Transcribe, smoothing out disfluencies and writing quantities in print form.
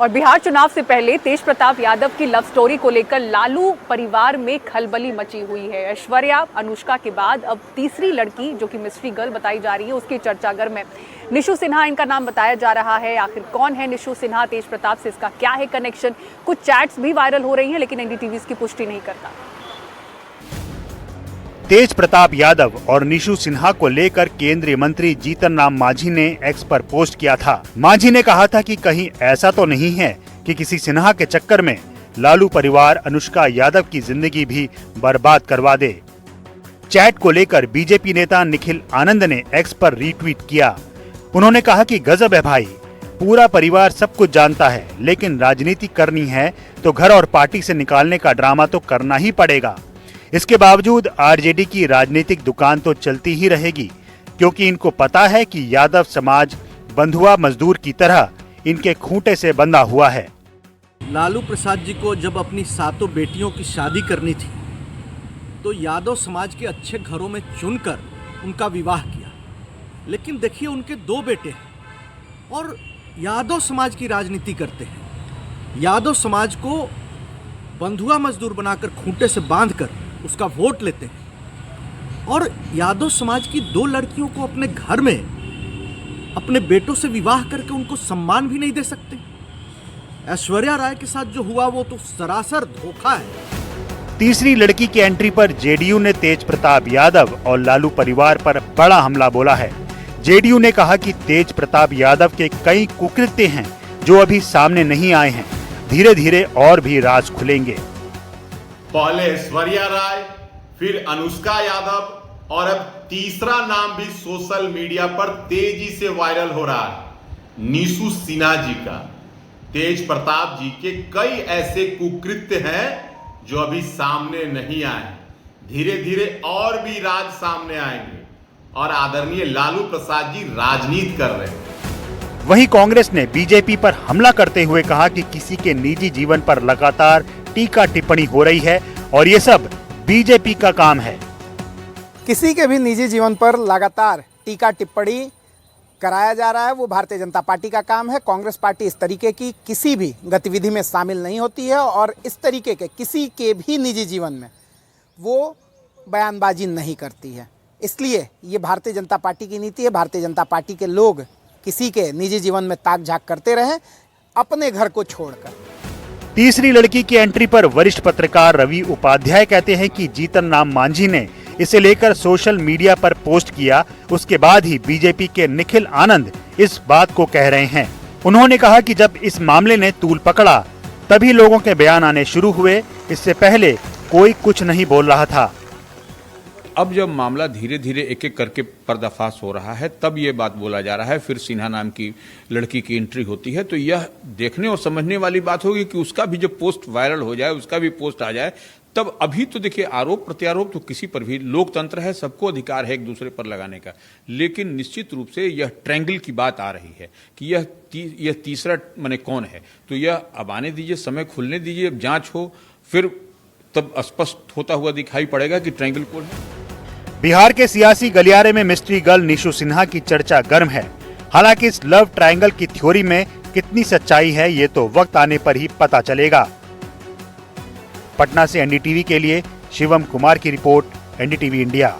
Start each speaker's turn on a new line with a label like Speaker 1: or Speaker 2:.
Speaker 1: और बिहार चुनाव से पहले तेज प्रताप यादव की लव स्टोरी को लेकर लालू परिवार में खलबली मची हुई है। ऐश्वर्या अनुष्का के बाद अब तीसरी लड़की जो कि मिस्ट्री गर्ल बताई जा रही है, उसकी चर्चा गर्म है। निशु सिन्हा इनका नाम बताया जा रहा है। आखिर कौन है निशु सिन्हा, तेज प्रताप से इसका क्या है कनेक्शन? कुछ चैट्स भी वायरल हो रही हैं, लेकिन एनडीटीवी इसकी पुष्टि नहीं करता।
Speaker 2: तेज प्रताप यादव और निशु सिन्हा को लेकर केंद्रीय मंत्री जीतन राम मांझी ने एक्स पर पोस्ट किया था। मांझी ने कहा था कि कहीं ऐसा तो नहीं है कि किसी सिन्हा के चक्कर में लालू परिवार अनुष्का यादव की जिंदगी भी बर्बाद करवा दे। चैट को लेकर बीजेपी नेता निखिल आनंद ने एक्स पर रीट्वीट किया। उन्होंने कहा कि गजब है भाई, पूरा परिवार सब कुछ जानता है, लेकिन राजनीति करनी है तो घर और पार्टी से निकालने का ड्रामा तो करना ही पड़ेगा। इसके बावजूद आरजेडी की राजनीतिक दुकान तो चलती ही रहेगी, क्योंकि इनको पता है कि यादव समाज बंधुआ मजदूर की तरह इनके खूंटे से बंधा हुआ है।
Speaker 3: लालू प्रसाद जी को जब अपनी 7 बेटियों की शादी करनी थी तो यादव समाज के अच्छे घरों में चुनकर उनका विवाह किया, लेकिन देखिए उनके 2 बेटे हैं और यादव समाज की राजनीति करते हैं। यादव समाज को बंधुआ मजदूर बनाकर खूंटे से बांधकर उसका वोट लेते हैं और यादव समाज की 2 लड़कियों को अपने घर में अपने बेटों से विवाह करके उनको सम्मान भी नहीं दे सकते। ऐश्वर्या राय के साथ जो हुआ वो तो सरासर धोखा है।
Speaker 2: तीसरी लड़की की एंट्री पर जेडीयू ने तेज प्रताप यादव और लालू परिवार पर बड़ा हमला बोला है। जेडीयू ने कहा कि तेज प्रताप यादव के कई कुकृत्य हैं जो अभी सामने नहीं आए हैं, धीरे धीरे और भी राज खुलेंगे।
Speaker 4: पहले ऐश्वर्या राय, फिर अनुष्का यादव और अब तीसरा नाम भी सोशल मीडिया पर तेजी से वायरल हो रहा है, निशु सिन्हा जी का। तेज प्रताप जी के कई ऐसे कुकृत्य हैं जो अभी सामने नहीं आए, धीरे धीरे और भी राज सामने आएंगे और आदरणीय लालू प्रसाद जी राजनीति कर रहे हैं।
Speaker 2: वहीं कांग्रेस ने बीजेपी पर हमला करते हुए कहा कि किसी के निजी जीवन पर लगातार टीका टिप्पणी हो रही है और ये सब बीजेपी का काम है।
Speaker 5: किसी के भी निजी जीवन पर लगातार टीका टिप्पणी कराया जा रहा है, वो भारतीय जनता पार्टी का काम है। कांग्रेस पार्टी इस तरीके की किसी भी गतिविधि में शामिल नहीं होती है और इस तरीके के किसी के भी निजी जीवन में वो बयानबाजी नहीं करती है। इसलिए ये भारतीय जनता पार्टी की नीति है। भारतीय जनता पार्टी के लोग किसी के निजी जीवन में ताक झाक करते रहें, अपने घर को छोड़कर।
Speaker 2: तीसरी लड़की की एंट्री पर वरिष्ठ पत्रकार रवि उपाध्याय कहते हैं कि जीतन राम मांझी ने इसे लेकर सोशल मीडिया पर पोस्ट किया, उसके बाद ही बीजेपी के निखिल आनंद इस बात को कह रहे हैं। उन्होंने कहा कि जब इस मामले ने तूल पकड़ा तभी लोगों के बयान आने शुरू हुए, इससे पहले कोई कुछ नहीं बोल रहा था।
Speaker 6: अब जब मामला धीरे धीरे एक एक करके पर्दाफाश हो रहा है तब ये बात बोला जा रहा है, फिर सिन्हा नाम की लड़की की एंट्री होती है, तो यह देखने और समझने वाली बात होगी कि उसका भी जब पोस्ट वायरल हो जाए, उसका भी पोस्ट आ जाए, तब अभी तो देखिए आरोप प्रत्यारोप तो किसी पर भी, लोकतंत्र है, सबको अधिकार है एक दूसरे पर लगाने का, लेकिन निश्चित रूप से यह ट्रायंगल की बात आ रही है कि यह तीसरा माने कौन है, तो यह अब आने दीजिए, समय खुलने दीजिए, अब जांच हो, फिर तब स्पष्ट होता हुआ दिखाई पड़ेगा कि ट्रायंगल कौन है।
Speaker 2: बिहार के सियासी गलियारे में मिस्ट्री गर्ल निशु सिन्हा की चर्चा गर्म है। हालांकि इस लव ट्रायंगल की थ्योरी में कितनी सच्चाई है ये तो वक्त आने पर ही पता चलेगा। पटना से एनडीटीवी के लिए शिवम कुमार की रिपोर्ट, एनडीटीवी इंडिया।